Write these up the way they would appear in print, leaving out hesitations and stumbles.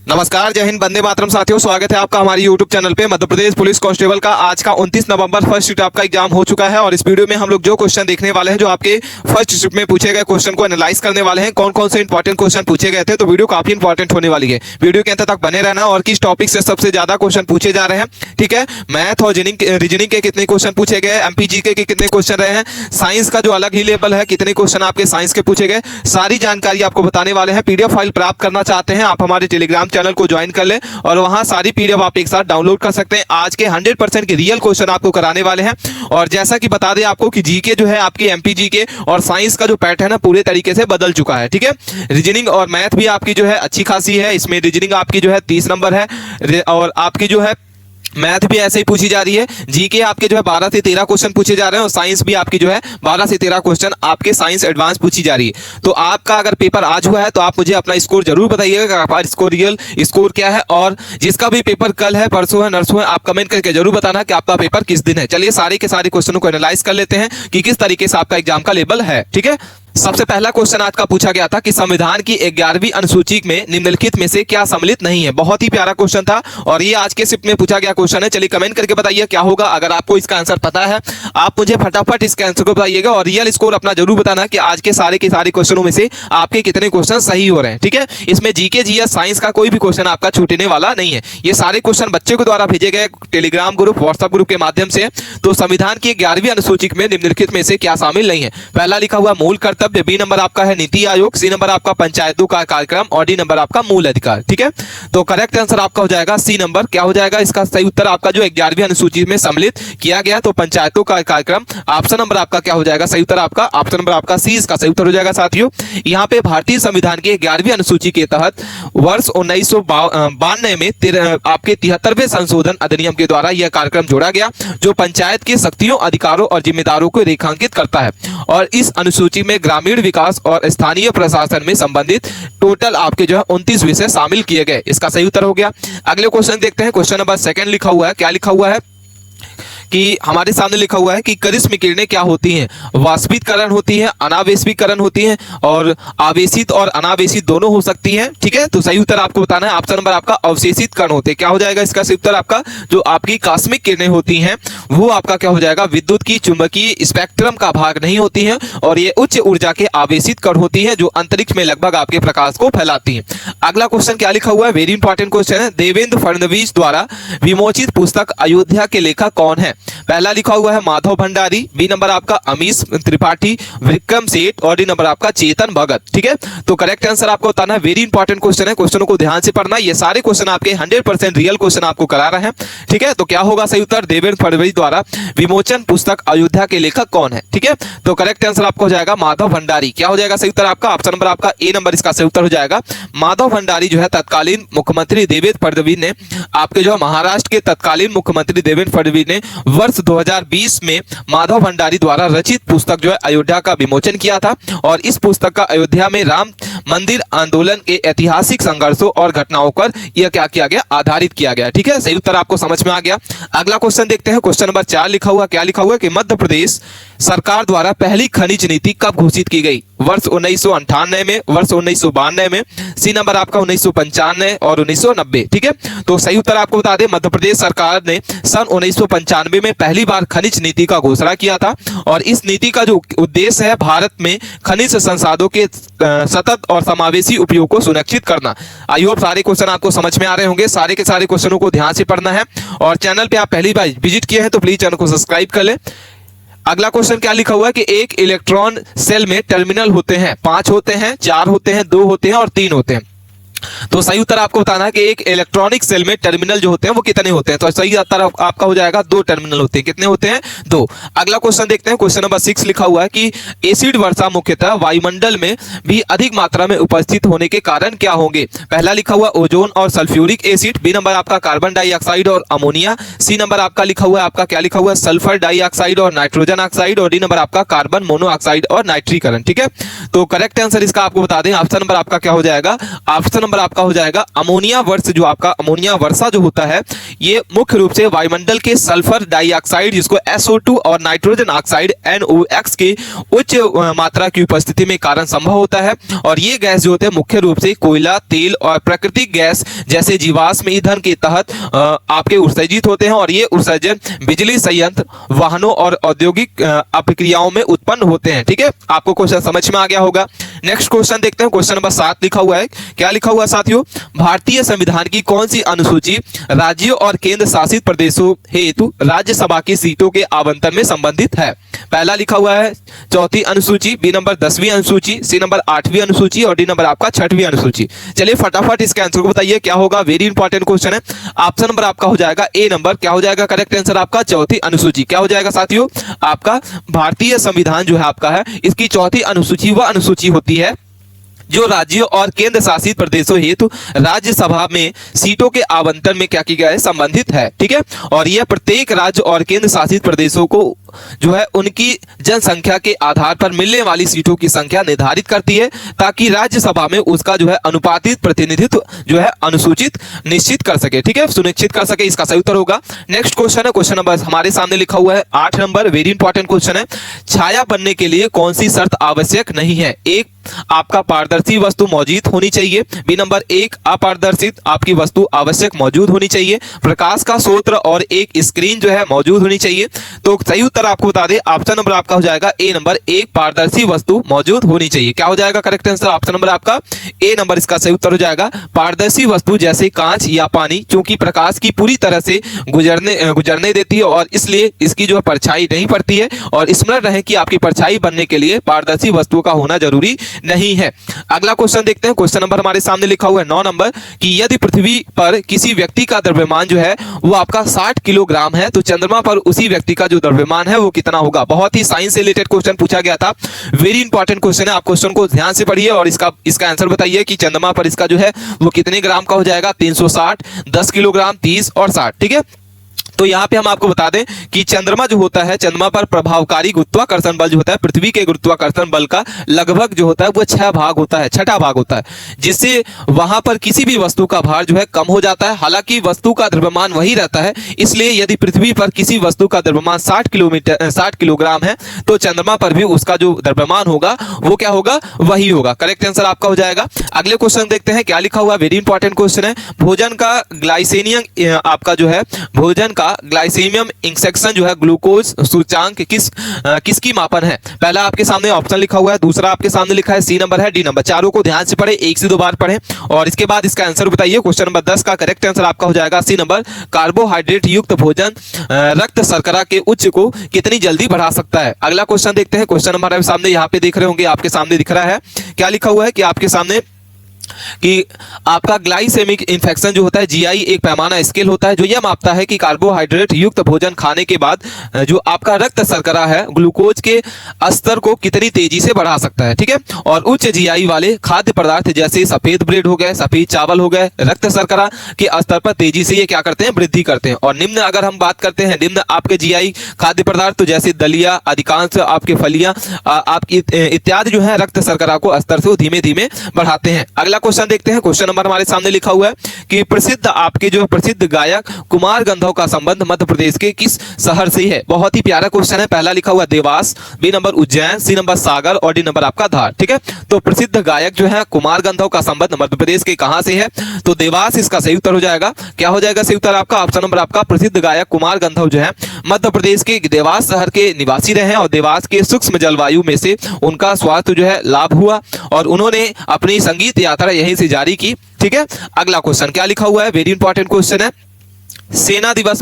नमस्कार, जय हिंद, वंदे मातरम साथियों। स्वागत है आपका हमारी यूट्यूब चैनल पे। मध्य प्रदेश पुलिस कांस्टेबल का आज का 29 नवंबर फर्स्ट शिफ्ट आपका एग्जाम हो चुका है और इस वीडियो में हम लोग जो क्वेश्चन देखने वाले हैं, जो आपके फर्स्ट शिफ्ट में पूछे गए क्वेश्चन को एनालाइज करने वाले हैं। कौन कौन से इंपॉर्टेंट क्वेश्चन पूछे गए थे, तो वीडियो काफी इंपॉर्टेंट होने वाली है। वीडियो के अंत तक बने रहना। और किस टॉपिक से सबसे ज्यादा क्वेश्चन पूछे जा रहे हैं, ठीक है, मैथ और रीजनिंग के कितने क्वेश्चन पूछे गए, एमपीजीके के कितने क्वेश्चन रहे हैं, साइंस का जो अलग ही लेवल है कितने क्वेश्चन आपके साइंस के पूछे गए, सारी जानकारी आपको बताने वाले हैं। पीडीएफ फाइल प्राप्त करना चाहते हैं आप हमारे टेलीग्राम चैनल को ज्वाइन कर ले और वहां सारी पीडीएफ आप एक साथ डाउनलोड कर सकते हैं। आज के 100% के रियल क्वेश्चन आपको कराने वाले हैं। और जैसा कि बता दें आपको कि जीके जो है आपकी एमपीजीके और साइंस का जो पैटर्न है पूरे तरीके से बदल चुका है, ठीक है। रीजनिंग और मैथ भी आपकी जो है अच्छी खासी है। इसमें रीजनिंग आपकी जो है 30 नंबर है और आपकी जो है मैथ भी ऐसे ही पूछी जा रही है। जीके आपके जो है 12 से 13 क्वेश्चन पूछे जा रहे हैं और साइंस भी आपकी जो है 12 से 13 क्वेश्चन आपके साइंस एडवांस पूछी जा रही है। तो आपका अगर पेपर आज हुआ है तो आप मुझे अपना स्कोर जरूर बताइएगा, आपका स्कोर रियल स्कोर क्या है। और जिसका भी पेपर कल है, परसों है, नरसों है, आप कमेंट करके जरूर बताना कि आपका पेपर किस दिन है। चलिए सारे के सारे क्वेश्चनों को एनालाइज कर लेते हैं कि किस तरीके से आपका एग्जाम का लेवल है, ठीक है। सबसे पहला क्वेश्चन आज का पूछा गया था कि संविधान की 11वीं अनुसूची में निम्नलिखित में से क्या सम्मिलित नहीं है। बहुत ही प्यारा क्वेश्चन था और ये आज के शिफ्ट में पूछा गया क्वेश्चन है। चलिए कमेंट करके बताइए क्या होगा। अगर आपको इसका आंसर पता है आप मुझे फटाफट इसके आंसर को बताइएगा और रियल स्कोर अपना जरूर बताना कि आज के सारे क्वेश्चनों में से आपके कितने क्वेश्चन सही हो रहे हैं, ठीक है। इसमें जीके जीएस साइंस का कोई भी क्वेश्चन आपका छूटने वाला नहीं है। ये सारे क्वेश्चन बच्चे के द्वारा भेजे गए टेलीग्राम ग्रुप, व्हाट्सएप ग्रुप के माध्यम से। तो संविधान की 11वीं अनुसूची में निम्नलिखित में से क्या शामिल नहीं है। पहला लिखा हुआ मूल कर्तव्य, बी नंबर आपका है नीति आयोग, सी नंबर आपका पंचायतों का कार्यक्रम और डी नंबर आपका मूल अधिकार, ठीक है। तो करेक्ट आंसर आपका हो जाएगा सी नंबर। क्या हो जाएगा इसका सही उत्तर आपका जो 11वीं अनुसूची में सम्मिलित किया गया तो पंचायतों का कार्यक्रम। ऑप्शन नंबर आपका क्या हो जाएगा सही उत्तर आपका, ऑप्शन नंबर आपका सी इसका सही उत्तर हो जाएगा। साथियों यहाँ पे भारतीय संविधान की 11वीं अनुसूची के तहत वर्ष 1992 में आपके 73वें संशोधन अधिनियम के द्वारा यह कार्यक्रम जोड़ा गया जो पंचायत के शक्तियों, अधिकारों और जिम्मेदारों को रेखांकित करता है। और इस अनुसूची में ग्रामीण विकास और स्थानीय प्रशासन में संबंधित टोटल आपके जो है 29 विषय शामिल किए गए। इसका सही उत्तर हो गया। अगले क्वेश्चन देखते हैं। क्वेश्चन नंबर 2 लिखा हुआ है, क्या लिखा हुआ है कि हमारे सामने लिखा हुआ है कि करिश्म किरणें क्या होती हैं। वाष्पीकरण होती है, अनावेशिकरण होती है और आवेशित और अनावेशित दोनों हो सकती हैं, ठीक है। तो सही उत्तर आपको बताना है। ऑप्शन नंबर आपका अवशेषित कण होते हैं। क्या हो जाएगा इसका सही उत्तर आपका जो आपकी कॉस्मिक किरणें होती हैं वो आपका क्या हो जाएगा विद्युत की चुंबकीय स्पेक्ट्रम का भाग नहीं होती हैं और ये उच्च ऊर्जा के आवेशित कण होती हैं जो अंतरिक्ष में लगभग आपके प्रकाश को फैलाती हैं। अगला क्वेश्चन क्या लिखा हुआ है, वेरी इंपॉर्टेंट क्वेश्चन है। देवेंद्र फडणवीस द्वारा विमोचित पुस्तक अयोध्या के लेखक कौन है। पहला लिखा हुआ है माधव भंडारी, बी नंबर आपका अमीश त्रिपाठी, विक्रम सेठ और डी नंबर आपका चेतन भगत, ठीक है। तो करेक्ट आंसर आपको बताना है। वेरी इंपॉर्टेंट क्वेश्चन है, क्वेश्चनों को ध्यान से पढ़ना। ये सारे क्वेश्चन आपके 100% रियल क्वेश्चन आपको करा रहे हैं, ठीक है। तो क्या होगा सही उत्तर, देवेंद्र फडणवीस द्वारा विमोचन पुस्तक अयोध्या के लेखक कौन है, ठीक है। तो करेक्ट आंसर आपको हो जाएगा माधव भंडारी। क्या हो जाएगा सही उत्तर आपका, ऑप्शन नंबर आपका ए नंबर इसका सही उत्तर हो जाएगा। माधव भंडारी जो है तत्कालीन मुख्यमंत्री देवेंद्र फडणवीस ने आपके जो महाराष्ट्र के तत्कालीन मुख्यमंत्री देवेंद्र फडणवीस ने वर्ष 2020 में माधव भंडारी द्वारा रचित पुस्तक जो है अयोध्या का विमोचन किया था। और इस पुस्तक का अयोध्या में राम मंदिर आंदोलन के ऐतिहासिक संघर्षों और घटनाओं पर यह क्या किया गया, आधारित किया गया, ठीक है। सही उत्तर आपको समझ में आ गया। अगला क्वेश्चन देखते हैं। क्वेश्चन नंबर 4 लिखा हुआ, क्या लिखा हुआ है कि मध्य प्रदेश सरकार द्वारा पहली खनिज नीति कब घोषित की गई। वर्ष 1998 में, वर्ष 1992 में, सी नंबर आपका 1995 और 1990, ठीक है। तो सही उत्तर आपको बता दें, मध्य प्रदेश सरकार ने सन 1995 में पहली बार खनिज नीति का घोषणा किया था। और इस नीति का जो उद्देश्य है भारत में खनिज संसाधनों के सतत और समावेशी उपयोग को सुनिश्चित करना। आई होप सारे क्वेश्चन आपको समझ में आ रहे होंगे। सारे के सारे क्वेश्चनों को ध्यान से पढ़ना है और चैनल पे आप पहली बार विजिट किए हैं तो प्लीज चैनल को सब्सक्राइब कर लें। अगला क्वेश्चन क्या लिखा हुआ है कि एक इलेक्ट्रॉन सेल में टर्मिनल होते हैं, 5 होते हैं, 4 होते हैं, 2 होते हैं और 3 होते हैं। तो सही उत्तर आपको बताना है कि एक इलेक्ट्रॉनिक सेल में टर्मिनल जो होते हैं वो कितने होते हैं। तो सही उत्तर आपका हो जाएगा 2 टर्मिनल होते हैं। कितने होते हैं, 2। अगला क्वेश्चन देखते हैं। क्वेश्चन नंबर 6 लिखा हुआ है कि एसिड वर्षा मुख्यतः वायुमंडल में भी अधिक मात्रा में उपस्थित होने के कारण क्या होंगे। पहला लिखा हुआ ओजोन और सल्फ्यूरिक एसिड, बी नंबर आपका कार्बन डाइऑक्साइड और अमोनिया, सी नंबर आपका लिखा हुआ है आपका क्या लिखा हुआ है सल्फर डाइऑक्साइड और नाइट्रोजन ऑक्साइड और डी नंबर आपका कार्बन मोनोऑक्साइड और नाइट्रीकरण, ठीक है। तो करेक्ट आंसर इसका आपको बता दें, ऑप्शन नंबर आपका क्या हो जाएगा, ऑप्शन नंबर आपका हो जाएगा अमोनिया वर्ष। जो आपका अमोनिया वर्षा जो होता है ये मुख्य रूप से वायुमंडल के सल्फर डाइऑक्साइड जिसको SO2 और नाइट्रोजन ऑक्साइड NOx के उच्च मात्रा की उपस्थिति में कारण संभव होता है। और ये गैस जो होते हैं मुख्य रूप से कोयला, तेल और प्राकृतिक गैस जैसे जीवाश्म ईंधन के तहत आपके उत्सर्जित होते हैं। और ये उत्सर्जन बिजली संयंत्र, वाहनों और औद्योगिक प्रक्रियाओं में उत्पन्न होते हैं। ठीक है, आपको क्वेश्चन समझ में आ गया होगा। नेक्स्ट क्वेश्चन देखते हैं। क्वेश्चन नंबर 7 लिखा हुआ है। क्या लिखा हुआ साथियों? भारतीय संविधान की कौन सी अनुसूची राज्यों और केंद्र शासित प्रदेशों हेतु राज्यसभा की सीटों के आवंटन में संबंधित है? पहला लिखा हुआ है 4वीं अनुसूची, बी नंबर 10वीं अनुसूची, सी नंबर 8वीं अनुसूची और डी नंबर आपका 6वीं अनुसूची। चलिए फटाफट इसके आंसर को बताइए क्या होगा। वेरी इंपॉर्टेंट क्वेश्चन है। ऑप्शन नंबर आपका हो जाएगा ए नंबर। क्या हो जाएगा करेक्ट आंसर आपका? 4वीं अनुसूची। क्या हो जाएगा साथियों? आपका भारतीय संविधान जो है आपका है इसकी 4वीं अनुसूची वह अनुसूची होती है जो राज्यों और केंद्र शासित प्रदेशों हेतु राज्यसभा में सीटों के आवंटन में क्या की गया है? संबंधित है। ठीक है, और यह प्रत्येक राज्य और केंद्र शासित प्रदेशों को जो है उनकी जनसंख्या के आधार पर मिलने वाली सीटों की संख्या निर्धारित करती है ताकि राज्यसभा में उसका जो है अनुपातित प्रतिनिधित्व जो है अनुसूचित निश्चित कर सके। ठीक है, सुनिश्चित कर सके। इसका सही उत्तर होगा। नेक्स्ट क्वेश्चन है, क्वेश्चन नंबर हमारे सामने लिखा हुआ है 8 नंबर। वेरी इंपॉर्टेंट क्वेश्चन है। छाया बनने के लिए कौन सी शर्त आवश्यक नहीं है? एक, आपका पारदर्शी वस्तु मौजूद होनी चाहिए। बी नंबर 1, अपारदर्शित आपकी वस्तु आवश्यक मौजूद होनी चाहिए। प्रकाश का स्रोत और एक स्क्रीन जो है मौजूद होनी चाहिए। तो सही उत्तर आपको बता दें, ऑप्शन नंबर आपका हो जाएगा ए नंबर 1, पारदर्शी वस्तु मौजूद होनी चाहिए। क्या हो जाएगा करेक्ट आंसर? ऑप्शन नंबर आपका ए नंबर इसका सही उत्तर हो जाएगा। पारदर्शी वस्तु जैसे कांच या पानी चूंकि प्रकाश की पूरी तरह से गुजरने देती है और इसलिए इसकी जो परछाई नहीं पड़ती है। और स्मरण रहे कि आपकी परछाई बनने के लिए पारदर्शी वस्तु का होना जरूरी नहीं है। अगला क्वेश्चन देखते हैं। क्वेश्चन नंबर हमारे सामने लिखा हुआ है 9 नंबर कि यदि पृथ्वी पर किसी व्यक्ति का द्रव्यमान जो है वो आपका 60 किलोग्राम है तो चंद्रमा पर उसी व्यक्ति का जो द्रव्यमान है वो कितना होगा? बहुत ही साइंस से रिलेटेड क्वेश्चन पूछा गया था। वेरी इंपॉर्टेंट क्वेश्चन है। आप क्वेश्चन को ध्यान से पढ़िए और इसका आंसर बताइए कि चंद्रमा पर इसका जो है वो कितने ग्राम का हो जाएगा? 360, 10 किलोग्राम, 30 और 60। ठीक है, तो यहाँ पे हम आपको बता दें कि चंद्रमा जो होता है, चंद्रमा पर प्रभावकारी गुरुत्वाकर्षण बल जो होता है पृथ्वी के गुरुत्वाकर्षण बल का लगभग जो होता है वो 6 भाग होता है, 6ठा भाग होता है, जिससे वहां पर किसी भी वस्तु का भार जो है कम हो जाता है। हालांकि वस्तु का द्रव्यमान वही रहता है, इसलिए यदि पृथ्वी पर किसी वस्तु का द्रव्यमान 60 किलोग्राम है तो चंद्रमा पर भी उसका जो द्रव्यमान होगा वो क्या होगा? वही होगा। करेक्ट आंसर आपका हो जाएगा। अगले क्वेश्चन देखते हैं क्या लिखा हुआ। वेरी इंपॉर्टेंट क्वेश्चन है। भोजन का ग्लाइसेमियम आपका जो है भोजन का ग्लाइसेमियम इंडेक्स जो है ग्लूकोज सूचकांक किसकी मापन है? पहला आपके सामने ऑप्शन लिखा हुआ है, दूसरा आपके सामने लिखा है सी नंबर है, डी नंबर। चारों को ध्यान से पढ़े, एक से 2 बार पढ़ें और इसके बाद इसका आंसर बताइए। क्वेश्चन नंबर 10 का करेक्ट आंसर आपका हो जाएगा सी नंबर। कार्बोहाइड्रेट युक्त भोजन रक्त शर्करा के उच्च को कितनी जल्दी बढ़ा सकता है? अगला क्वेश्चन देखते हैं। क्वेश्चन नंबर सामने यहाँ पे देख रहे होंगे, आपके सामने दिख रहा है। क्या लिखा हुआ है कि आपके सामने कि आपका ग्लाइसेमिक इन्फेक्शन जो होता है जीआई एक पैमाना स्केल होता है जो यह मापता है कि कार्बोहाइड्रेट युक्त भोजन खाने के बाद जो आपका रक्त शर्करा है ग्लूकोज के स्तर को कितनी तेजी से बढ़ा सकता है। ठीक है, और उच्च जीआई वाले खाद्य पदार्थ जैसे सफेद ब्रेड हो गए, सफेद चावल हो गए, रक्त शर्करा के स्तर पर तेजी से ये क्या करते हैं? वृद्धि करते हैं। और निम्न अगर हम बात करते हैं निम्न आपके जीआई खाद्य पदार्थ तो जैसे दलिया, अधिकांश आपके फलियां आपकी इत्यादि जो है रक्त शर्करा को स्तर से धीमे धीमे बढ़ाते हैं। अगला क्वेश्चन देखते हैं। क्वेश्चन नंबर हमारे सामने लिखा हुआ है कि प्रसिद्ध आपके जो प्रसिद्ध गायक कुमार गंधर्व का संबंध मध्य प्रदेश के किस शहर से है? बहुत ही प्यारा क्वेश्चन है। पहला लिखा हुआ Dewas, B number Ujjain, C number Sagar और डी नंबर आपका धार। ठीक है, तो प्रसिद्ध गायक जो है कुमार गंधर्व का संबंध मध्य प्रदेश के कहां से है? तो देवास इसका सही उत्तर हो जाएगा। क्या हो जाएगा सही उत्तर आपका? ऑप्शन नंबर आपका प्रसिद्ध गायक कुमार गंधर्व जो है मध्य प्रदेश के देवास शहर के निवासी रहे और देवास के सूक्ष्म जलवायु में से उनका स्वास्थ्य जो है लाभ हुआ और उन्होंने अपनी संगीत यात्रा यहीं से जारी की। ठीक है, अगला क्वेश्चन क्या लिखा हुआ है? वेरी इंपॉर्टेंट क्वेश्चन है। सेना दिवस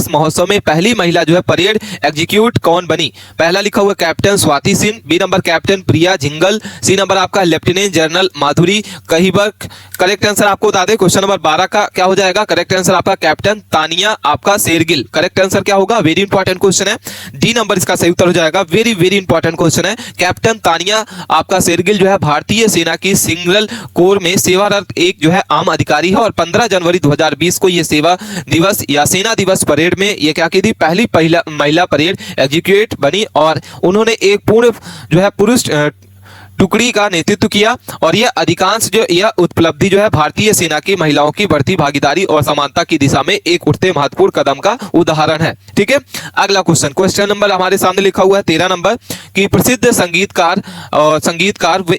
महोत्सव में पहली महिला जो है परेड एग्जीक्यूट कौन बनी? पहला लिखा हुआ captain Swati Singh, B number captain Priya Jhingal, C number आपका लेफ्टिनेंट जनरल माधुरी कहिबक। करेक्ट आंसर आपको बता दें क्वेश्चन नंबर 12 का क्या हो जाएगा? करेक्ट आंसर आपका कैप्टन तानिया आपका शेरगिल। करेक्ट आंसर क्या होगा? वेरी इंपॉर्टेंट क्वेश्चन है, डी नंबर इसका सही उत्तर हो जाएगा। वेरी वेरी इंपॉर्टेंट क्वेश्चन है। कैप्टन तानिया आपका शेरगिल जो है भारतीय सेना की सिंगल कोर में सेवारत एक जो है आम अधिकारी है और 15 जनवरी 2020 को ये सेवा दिवस या सेना दिवस परेड में ये क्या की थी? पहली महिला परेड एग्जीक्यूट बनी और उन्होंने एक पूर्ण जो है पुरुष टुकड़ी का नेतृत्व किया और यह उपलब्धि जो है भारतीय सेना की महिलाओं की बढ़ती भागीदारी और समानता की दिशा में एक उठते महत्वपूर्ण कदम का उदाहरण है। ठीक है, अगला क्वेश्चन नंबर हमारे सामने लिखा हुआ है 13 नंबर कि प्रसिद्ध संगीतकार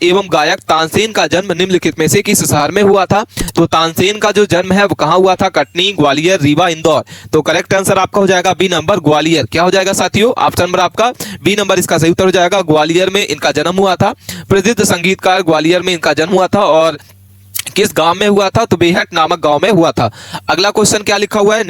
एवं गायक तानसेन का जन्म निम्नलिखित में से किस शहर में हुआ था? तो तानसेन का जो जन्म है वो कहाँ हुआ था? कटनी, ग्वालियर, रीवा, इंदौर। तो करेक्ट आंसर आपका हो जाएगा बी नंबर ग्वालियर। क्या हो जाएगा साथियों? ऑप्शन नंबर आपका बी नंबर इसका सही उत्तर हो जाएगा। ग्वालियर में इनका जन्म हुआ था। प्रसिद्ध संगीतकार ग्वालियर में इनका जन्म हुआ था और किस गांव में हुआ था? तो बेहट नामक गांव में हुआ था। अगला क्वेश्चन क्या लिखा हुआ है?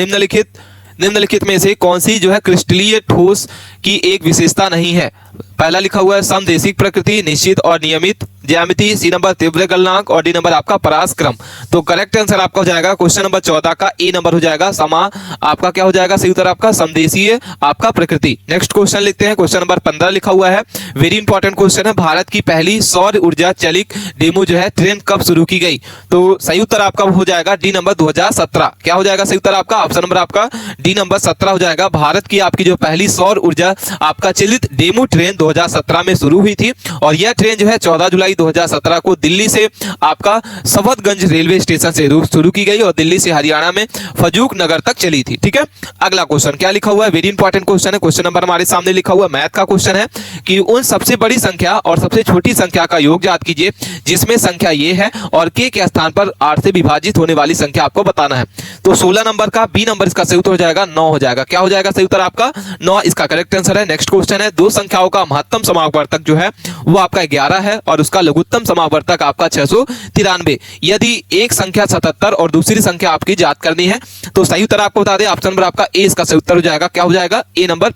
निम्नलिखित में से कौन सी जो है क्रिस्टलीय ठोस की एक विशेषता नहीं है? पहला लिखा हुआ है समदेशिक प्रकृति, निश्चित और नियमित ज्यामिति, सी नंबर तीव्र गलनांक और डी नंबर आपका परासक्रम। तो करेक्ट आंसर आपका हो जाएगा क्वेश्चन नंबर 14 का ए नंबर हो जाएगा। आपका क्या हो जाएगा? सही उत्तर आपका समदेशीय आपका प्रकृति। नेक्स्ट क्वेश्चन लिखते हैं, क्वेश्चन नंबर 15 लिखा हुआ है, वेरी इंपॉर्टेंट क्वेश्चन है, भारत की पहली सौर ऊर्जा चालित डेमो जो है ट्रेन कब शुरू की गई? तो सही उत्तर आपका हो जाएगा डी नंबर 2017। क्या हो जाएगा सही उत्तर आपका? ऑप्शन नंबर आपका डी नंबर 17 हो जाएगा। भारत की आपकी जो पहली सौर ऊर्जा आपका चालित डेमो ट्रेन 2017 में शुरू हुई थी और यह ट्रेन जो है 14 जुलाई 2017 को दिल्ली से आपका सफदरगंज रेलवे स्टेशन से शुरू की गई और दिल्ली से हरियाणा में फजूक नगर तक चली थी। ठीक है, अगला क्वेश्चन क्या लिखा हुआ है? वेरी इंपॉर्टेंट क्वेश्चन है। क्वेश्चन नंबर हमारे सामने लिखा हुआ मैथ का क्वेश्चन है कि उन सबसे बड़ी संख्या और सबसे छोटी संख्या का योग ज्ञात कीजिए जिसमें संख्या ये है और के स्थान पर 8 से विभाजित होने वाली संख्या आपको बताना है। तो 16 नंबर का बी नंबर इसका सही उत्तर हो जाएगा 9 हो जाएगा। क्या हो जाएगा सही उत्तर आपका? 9 इसका करेक्ट आंसर है। नेक्स्ट क्वेश्चन है, दो संख्याओं का महत्तम समावर्तक जो है वो आपका 11 है और उसका लघुत्तम समावर्तक आपका 693। यदि एक संख्या 77 और दूसरी संख्या आपकी ज्ञात करनी है तो सही उत्तर आपको बता दें, ऑप्शन नंबर आपका ए इसका सही उत्तर हो जाएगा। क्या हो जाएगा? ए नंबर।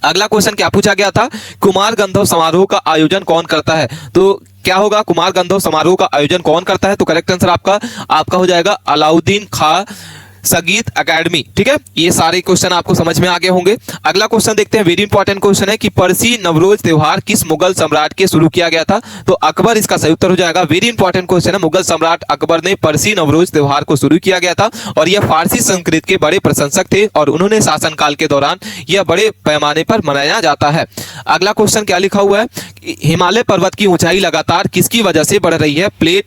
अगला क्वेश्चन क्या पूछा गया था? कुमार गंधर्व समारोह का आयोजन कौन करता है? तो क्या होगा? कुमार गंधर्व समारोह का आयोजन कौन करता है? तो करेक्ट आंसर आपका हो जाएगा अलाउद्दीन खां संगीत एकेडमी। ठीक है, ये सारे क्वेश्चन आपको समझ में आ गए होंगे। अगला क्वेश्चन देखते हैं, वेरी इंपॉर्टेंट क्वेश्चन है कि परसी नवरोज त्योहार किस मुगल सम्राट के शुरू किया गया था? तो अकबर इसका सही उत्तर हो जाएगा। वेरी इंपॉर्टेंट क्वेश्चन है, मुगल सम्राट अकबर ने परसी नवरोज त्योहार को शुरू किया गया था और यह फारसी संस्कृत के बड़े प्रशंसक थे और उन्होंने शासनकाल के दौरान यह बड़े पैमाने पर मनाया जाता है। अगला क्वेश्चन क्या लिखा हुआ है? हिमालय पर्वत की ऊंचाई लगातार किसकी वजह से बढ़ रही है? प्लेट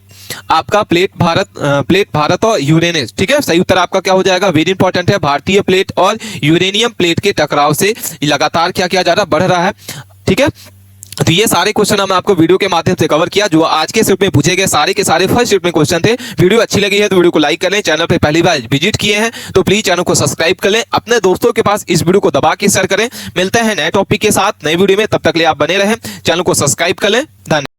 भारत और यूरेनस। ठीक है, सही उत्तर आपका क्या हो जाएगा? वेरी इंपॉर्टेंट है, भारतीय प्लेट और यूरेनियम प्लेट के टकराव से लगातार क्या किया जा रहा है? बढ़ रहा है। ठीक है, तो ये सारे क्वेश्चन हम आपको वीडियो के माध्यम से कवर किया जो आज के शिफ्ट में पूछे गए सारे के सारे फर्स्ट शिफ्ट में क्वेश्चन थे। वीडियो अच्छी लगी है तो वीडियो को लाइक कर लें। चैनल पे पहली बार विजिट किए हैं तो प्लीज चैनल को सब्सक्राइब कर लें। अपने दोस्तों के पास इस वीडियो को दबा के शेयर करें। मिलते हैं नए टॉपिक के साथ नए वीडियो में, तब तक के लिए आप बने रहें, चैनल को सब्सक्राइब कर लें। धन्यवाद।